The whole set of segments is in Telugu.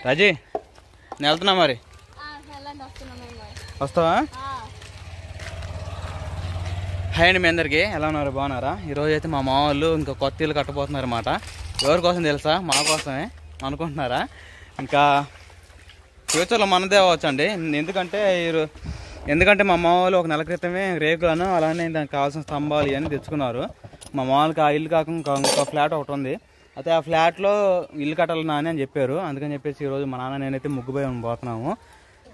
రాజీ నేను వెళ్తున్నా మరి, వస్తావా? హాయ్ అండి మీ అందరికీ, ఎలా ఉన్నారు? బాగున్నారా? ఈరోజు అయితే మా మామ వాళ్ళు ఇంకా కొత్త ఇల్లు కట్టబోతున్నారు అన్నమాట. ఎవరి కోసం తెలుసా? మా కోసమే అనుకుంటున్నారా? ఇంకా ఫ్యూచర్లో మనదే అవ్వచ్చు అండి. ఎందుకంటే మా మామ వాళ్ళు ఒక నెల క్రితమే రేకులను అలానే దానికి కావాల్సిన స్తంభాలు ఇవన్నీ తెచ్చుకున్నారు. మా మామూలుకి ఆ ఇల్లు కాకుండా ఇంకో ఫ్లాట్ ఒకటి ఉంది. అయితే ఆ ఫ్లాట్లో ఇల్లు కట్టాలి నాని అని చెప్పారు. అందుకని చెప్పేసి ఈరోజు మా నాన్న నేనైతే ముగ్గుపోయి పోతున్నాము.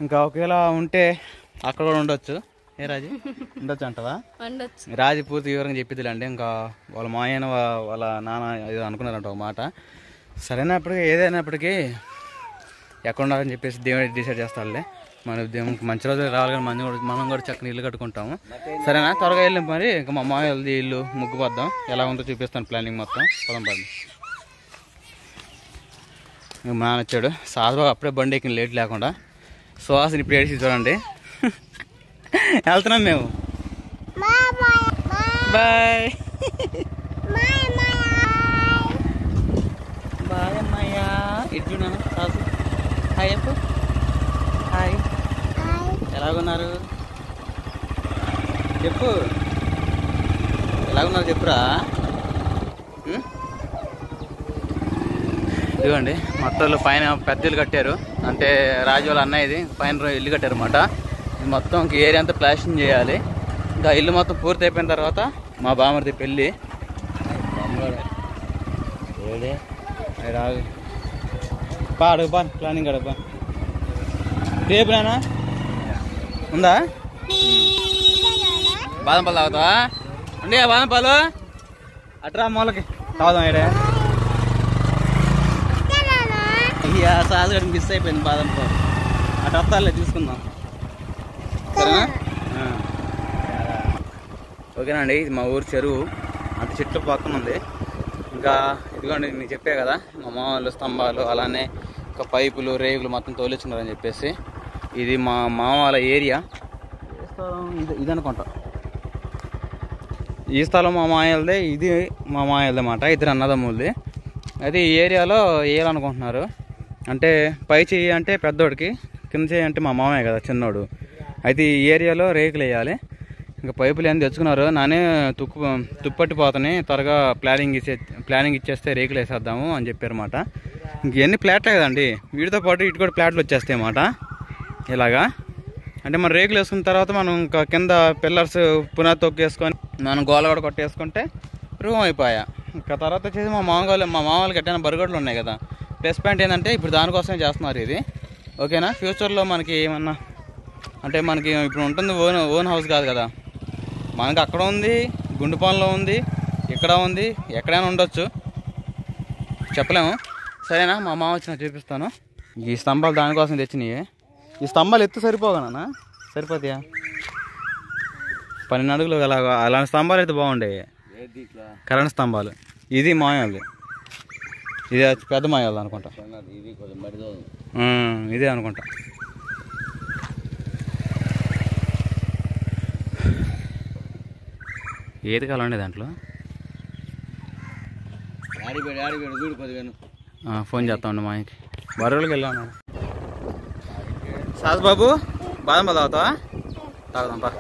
ఇంకా ఒకవేళ ఉంటే అక్కడ కూడా ఉండొచ్చు. ఏ రాజీ ఉండొచ్చు అంటవా? రాజీ పూర్తి వివరంగా చెప్పిద్దిలేండి. ఇంకా వాళ్ళ మాయన వాళ్ళ నాన్న ఏదో అనుకున్నారంట ఒక మాట. సరైనప్పటికీ ఏదైనప్పటికీ ఎక్కడ ఉండాలని చెప్పేసి దేవుడు డిసైడ్ చేస్తాడులే. మన దేవునికి మంచి రోజులు రావాలి కానీ మనం కూడా చక్కని ఇల్లు కట్టుకుంటాము. సరేనా? త్వరగా వెళ్ళి మరి ఇంకా మా మాయ వెళ్ళి ఇల్లు ముగ్గు పద్దాం. ఎలా ఉందో చూపిస్తాను ప్లానింగ్ మొత్తం. పదం పదండి. మా నాన్న వచ్చాడు. సాధుబాబు అప్పుడే బండి ఎక్కిన లేట్ లేకుండా. సుహాసిని ఇప్పుడు ఏడిసి చూడండి. వెళ్తున్నాం మేము. బాయ్ బాయ్ అమ్మాయ్యా. ఇట్లు నాన్న సాసు హాయ్ చెప్పు. హాయ్, ఎలాగున్నారు చెప్పు. ఎలాగున్నారు చెప్పురా. ఇదిగోండి మొత్తంలో పైన పెద్ద ఇల్లు కట్టారు. అంటే రాజు వాళ్ళ అన్న ఇది పైన ఇల్లు కట్టారు అన్నమాట. ఇది మొత్తం ఏరియా అంతా ప్లాస్టింగ్ చేయాలి. ఇంకా ఇల్లు మొత్తం పూర్తి అయిపోయిన తర్వాత మా బామర్ది పెళ్ళి. రాదు అడుగు బా ప్లానింగ్ అడుగు బా. రేపు నానా ఉందా? బాదం పాలు తాగుతావా? ఉండే బాదం పాలు అట్రా మూలకి తాగుదాం. ఏడే ఇక సాధుగడికి మిస్ అయిపోయింది బాదం పాలు. అటు వస్తాలే తీసుకుందాం. సరేనా? ఓకేనా అండి. ఇది మా ఊరు చెరువు. అంత చెట్లు పక్కన ఉంది. ఇంకా ఇదిగోండి నేను చెప్పే కదా మా మామూలు స్తంభాలు అలానే ఇంకా పైపులు రేగులు మొత్తం తోలించుకున్నారని చెప్పేసి. ఇది మా మామ వాళ్ళ ఏరియా. ఇది అనుకుంటా ఈ స్థలం మా మాయలదే. ఇది మా మాయలదే అన్నమాట. ఇద్దరు అన్నదమ్ములది. అయితే ఈ ఏరియాలో వేయాలనుకుంటున్నారు. అంటే పై చెయ్యి అంటే పెద్దోడికి, కింద చెయ్యి అంటే మా మామయ్య కదా చిన్నోడు. అయితే ఈ ఏరియాలో రేకులు వేయాలి. ఇంకా పైపులు ఏమైనా తెచ్చుకున్నారు. నానే తుప్పట్టిపోతున్నాయి, త్వరగా ప్లానింగ్ ఇచ్చేస్తే రేకులు వేసేద్దాము అని చెప్పారన్నమాట. ఇంకెన్ని ప్లాట్లే కదండి, వీటితో పాటు ఇటు కూడా ప్లాట్లు వచ్చేస్తాయి అన్నమాట. ఇలాగా అంటే మనం రేకులు వేసుకున్న తర్వాత మనం ఇంకా కింద పిల్లర్స్ పునాది తొక్కేసుకొని మనం గోల కూడా కొట్టేసుకుంటే రూమ్ అయిపోయా. ఇంకా తర్వాత వచ్చేసి మా మామూలుగా ఎట్టైనా బరుగడ్లు ఉన్నాయి కదా. ప్లస్ పాయింట్ ఏంటంటే ఇప్పుడు దానికోసమే చేస్తున్నారు ఇది. ఓకేనా? ఫ్యూచర్లో మనకి ఏమన్నా అంటే మనకి ఇప్పుడు ఉంటుంది ఓన్ హౌస్ కాదు కదా. మనకి అక్కడ ఉంది, గుండుపాలలో ఉంది, ఇక్కడ ఉంది, ఎక్కడైనా ఉండొచ్చు, చెప్పలేము. సరేనా? మా మామ వచ్చిన చూపిస్తాను. ఈ స్తంభాలు దానికోసం తెచ్చినాయి. ఈ స్తంభాలు ఎత్తు సరిపోగానా? సరిపోతాయా? 12 అడుగులు అలాంటి స్తంభాలు అయితే బాగుండేవి, కరెంట్ స్తంభాలు. ఇది మాయాలది, ఇది పెద్ద మాయాలది అనుకుంటా. ఇదే అనుకుంటా. ఏది కావాలండి దాంట్లో? ఫోన్ చేస్తామండి మా ఆయనకి. బరువులకి వెళ్ళాను. సాస్ బాబు బాదం పాలు తాగుతావా? తాగుదాంపా.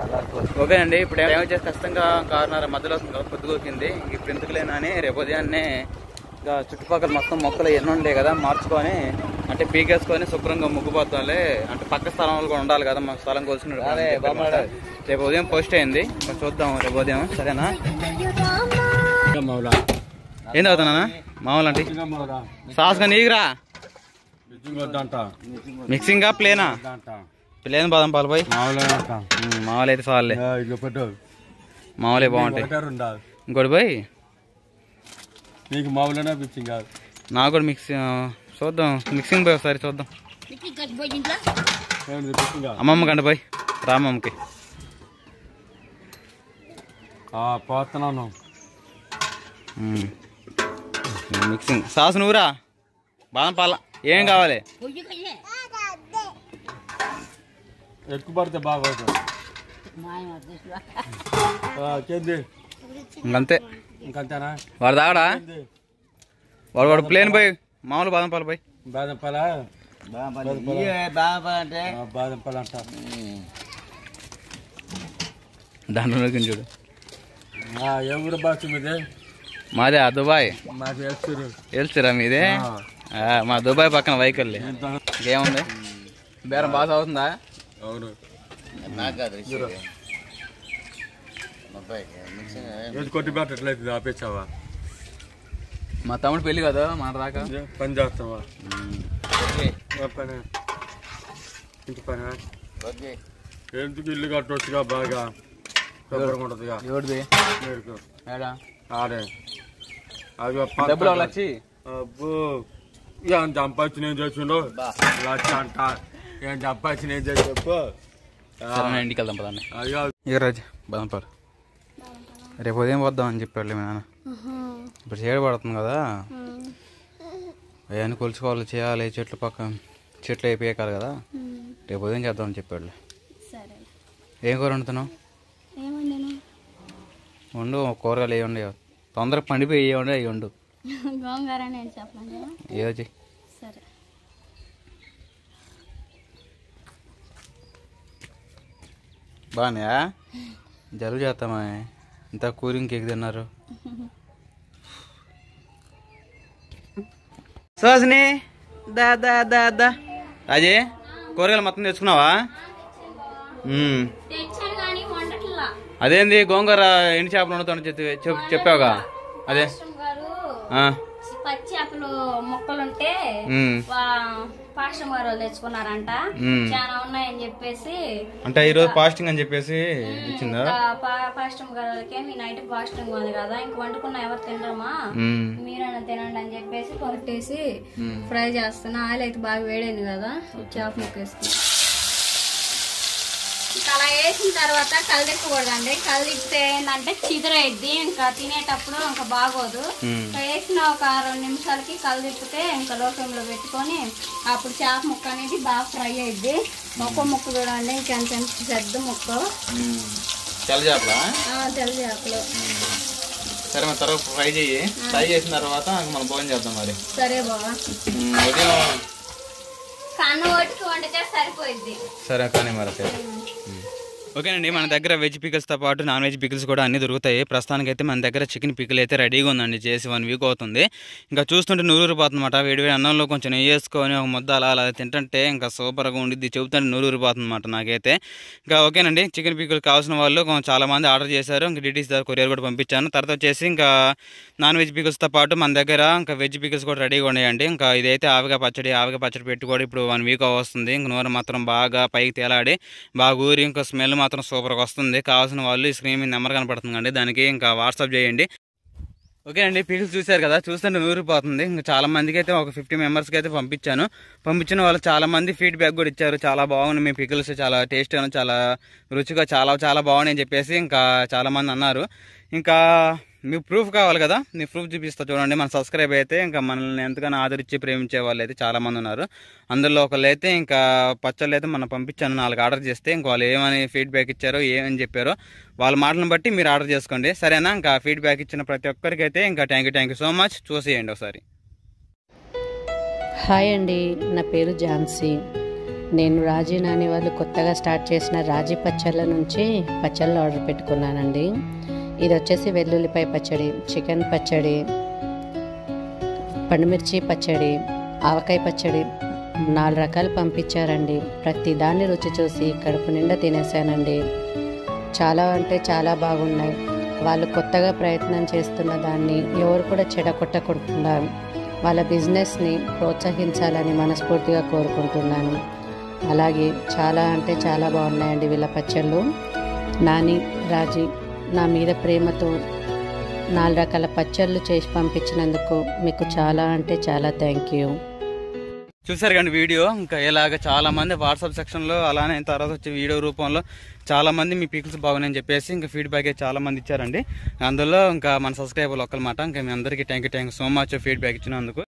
ఓకేనండి. ఇప్పుడు ఏమో వచ్చేసి ఖచ్చితంగా 6:30 మధ్యలో పొద్దుగోకింది. ఇప్పుడు ఎందుకులేనా అని రేపు ఉదయాన్నే ఇంకా చుట్టుపక్కల మొత్తం మొక్కలు ఎన్ని ఉండే కదా మార్చుకొని అంటే పీకేసుకొని శుభ్రంగా ముగ్గుపోతాలే. అంటే పక్క స్థలంలో కూడా ఉండాలి కదా, మాకు స్థలం కోసుకున్నాడు. రేపు ఉదయం పోస్ట్ అయింది, చూద్దాం రేపు ఉదయం. సరేనా? ఏం తాగుతున్నా మామూలు అంటే సాస్గా నీకురా మిక్సింగా ప్లేనా? ప్లేన్ బాదం పాలు పోయి మామూలు అయితే చాలులే, మామూలే బాగుంటాయి. ఇంకోటి పోయి నాకు కూడా చూద్దాం మిక్సింగ్ పోయి ఒకసారి చూద్దాం. అమ్మమ్మ కంటే పోయి రామమ్మకి మిక్సింగ్ సాస్ నువ్వురా. బాదం పాల ఏం కావాలి? ఎక్కువ పడితే బాగా ఇంకంతే. ఇంకంతేనా? వాడు తాగడా? వాడు ప్లేన్ పోయి మామూలు బాదం పాలు పోయి. బాదం పాల బాదం పళ్ళు అంట దాంట్లో చూడు. ఎవరు బాస్ మీదే? మాదే దుబాయ్. మాకు వెళ్తురా మీదే? మా దుబాయ్ పక్కన వైకల్లి. ఇంకేముంది బేరం బాగా అవుతుందా? అవును. కొట్టి పెట్టట్లేదు ఆపేసావా? మా తమ్ముడు పెళ్ళి కదా మన రాక పని చేస్తావా? పని ఇంటి పని ఎందుకు ఇల్లు కట్టవచ్చుగా బాగా ఉంటదిగా. ఎవరిది? ఆడే అది డబ్బులు వచ్చి అబ్బో ఏం సంపాదించిన ఏం చేసిండో లక్ష అంట. ఏం సంపాదించిన ఏం చేసి చెప్పు. ఇంటికి వెళ్దాం పదాన్ని. ఇక రాజు బదంపారు రేపు ఉదయం వద్దాం అని చెప్పాడు మీ నాన్న. ఇప్పుడు చీడ పడుతుంది కదా, అవన్నీ కొలుచుకోవాలి, చేయాలి, చెట్లు అయిపోయాలి కదా, రేపు ఉదయం చేద్దామని చెప్పాడు. ఏం కూర వండుతున్నావు? వండు. కూరగాయలు ఏ ఉండవు, తొందరగా పండిపోయి ఏ ఉండే అవి వండు. ఏదో బాగా జలుబు చేస్తామా? ఇంత కూలింగ్ కేక్ తిన్నారు. సుహాసిని దా దా దా దా. రాజీ కూరగాయలు మొత్తం తెచ్చుకున్నావా? అదేంది గోంగూర ఎండు చేపలు వండుతాను చెప్పావుగా? అదే పచ్చి చేపలు ముక్కలుంటే పాస్టమ్ గారు తెచ్చుకున్నారంట, చాలా ఉన్నాయని చెప్పేసి. అంటే ఈ రోజు ఫాస్టింగ్ అని చెప్పేసి ఇచ్చిందా? పాస్టమ్ గారికి మీ నైట్ ఫాస్టింగ్ ఉంది కదా, ఇంక వండుకున్నా ఎవరు తినరమ్మా, మీరైనా తినండి అని చెప్పేసి కొట్టేసి ఫ్రై చేస్తున్నా. ఆయిల్ అయితే బాగా వేడైంది కదా, చేప ముక్క వేసుకున్నా. అలా వేసిన తర్వాత కలిదిప్పకూడదండి, కలిదిప్పితే ఏంటంటే చిదురైద్ది, ఇంకా తినేటప్పుడు ఇంకా బాగోదు. వేసిన ఒక 2 నిమిషాలకి కలిదిప్పితే ఇంకా లో ఫ్లేమ్లో పెట్టుకొని అప్పుడు చేప ముక్క అనేది బాగా ఫ్రై అయిద్ది. ఒక్క ముక్క చూడండి ఇంకెంత పెద్ద ముక్క తెల్ల చేపలు. సరే మరి తర్వాత ఫ్రై చేయి, ఫ్రై చేసిన తర్వాత మనం భోజనం చేద్దాం మరి. సరే బాబా, ఉదయం కన్ను ఒట్టుకు వండితే సరిపోయిద్ది. సరే కానీ మరి. ఓకేనండి, మన దగ్గర వెజ్ పికిల్స్తో పాటు నాన్ వెజ్ పికిల్స్ కూడా అన్నీ దొరుకుతాయి. ప్రస్తుతానికి అయితే మన దగ్గర చికెన్ పికిల్ అయితే రెడీగా ఉందండి, చేసి 1 వీక్ అవుతుంది. ఇంకా చూస్తుంటే నూరూరిపోతుందన్నమాట. వేడివేడి అన్నంలో కొంచెం నెయ్యి వేసుకొని ఒక ముద్ద అలా తింటుంటే ఇంకా సూపర్గా ఉండిద్ది. చెబుతుంటే నూరూరిపోతుందన్నమాట నాకైతే. ఇంకా ఓకేనండి, చికెన్ పికిల్ కావాల్సిన వాళ్ళు చాలామంది ఆర్డర్ చేశారు. ఇంకా డీటీసీ ద్వారా కొరియర్ కూడా పంపించాను. తర్వాత వచ్చేసి ఇంకా నాన్ వెజ్ పికిల్స్తో పాటు మన దగ్గర ఇంకా వెజ్ పికిల్స్ కూడా రెడీగా ఉన్నాయండి. ఇంకా ఇదైతే ఆవిగా పచ్చడి పెట్టి కూడా ఇప్పుడు 1 వీక్ వస్తుంది. ఇంక నూనె మాత్రం బాగా పైకి తేలాడి బాగా ఊరి ఇంకా స్మెల్ మాత్రం సూపర్గా వస్తుంది. కావాల్సిన వాళ్ళు ఈ స్క్రీన్ మీద నెంబర్ కనపడుతుందండి, దానికి ఇంకా వాట్సాప్ చేయండి. ఓకే అండి, పికిల్స్ చూశారు కదా, చూస్తుంటే నూరిపోతుంది. ఇంకా చాలా మందికి అయితే ఒక 50 మెంబర్స్కి అయితే పంపించిన వాళ్ళు చాలా మంది ఫీడ్బ్యాక్ కూడా ఇచ్చారు. చాలా బాగుంది మీ పికిల్స్, చాలా టేస్ట్గా, చాలా రుచిగా, చాలా బాగున్నాయి అని చెప్పేసి ఇంకా చాలామంది అన్నారు. ఇంకా మీకు ప్రూఫ్ కావాలి కదా, మీ ప్రూఫ్ చూపిస్తా చూడండి. మన సబ్స్క్రైబ్ అయితే ఇంకా మనల్ని ఎంతగానో ఆదరించి ప్రేమించే వాళ్ళు అయితే చాలామంది ఉన్నారు. అందులో ఒకళ్ళు అయితే ఇంకా పచ్చళ్ళు అయితే మనం పంపించాను 4 ఆర్డర్ చేస్తే, ఇంకా వాళ్ళు ఏమని ఫీడ్బ్యాక్ ఇచ్చారో ఏమని చెప్పారో వాళ్ళ మాటలను బట్టి మీరు ఆర్డర్ చేసుకోండి, సరేనా? ఇంకా ఫీడ్బ్యాక్ ఇచ్చిన ప్రతి ఒక్కరికి అయితే ఇంకా థ్యాంక్ యూ సో మచ్. చూసేయండి ఒకసారి. హాయ్ అండి, నా పేరు ఝాన్సీ. నేను రాజీ నాని వాళ్ళు కొత్తగా స్టార్ట్ చేసిన రాజీ పచ్చళ్ళ నుంచి పచ్చళ్ళు ఆర్డర్ పెట్టుకున్నానండి. ఇది వచ్చేసి వెల్లుల్లిపాయ పచ్చడి, చికెన్ పచ్చడి, పండుమిర్చి పచ్చడి, ఆవకాయ పచ్చడి, 4 రకాలు పంపించారండి. ప్రతి దాన్ని రుచి చూసి కడుపు నిండా తినేసానండి. చాలా అంటే చాలా బాగున్నాయి. వాళ్ళు కొత్తగా ప్రయత్నం చేస్తున్న దాన్ని ఎవరు కూడా చెడగొట్టకుండా వాళ్ళ బిజినెస్ని ప్రోత్సహించాలని మనస్ఫూర్తిగా కోరుకుంటున్నాను. అలాగే చాలా అంటే చాలా బాగున్నాయండి వీళ్ళ పచ్చళ్ళు. నాని, రాజీ నా మీద ప్రేమతో 4 రకాల పచ్చళ్ళు చేసి పంపించినందుకు మీకు చాలా అంటే చాలా థ్యాంక్ యూ. చూసారు కానీ వీడియో, ఇంకా ఇలాగ చాలా మంది వాట్సాప్ సెక్షన్లో అలానే తర్వాత వచ్చే వీడియో రూపంలో చాలా మంది మీ పికిల్స్ బాగున్నాయని చెప్పేసి ఇంకా ఫీడ్బ్యాక్ అయితే చాలా మంది ఇచ్చారండి. అందులో ఇంకా మన సబ్స్క్రైబర్లు ఒక్కలమాట. ఇంకా మీ అందరికీ thank you so much feedback ఇచ్చినందుకు.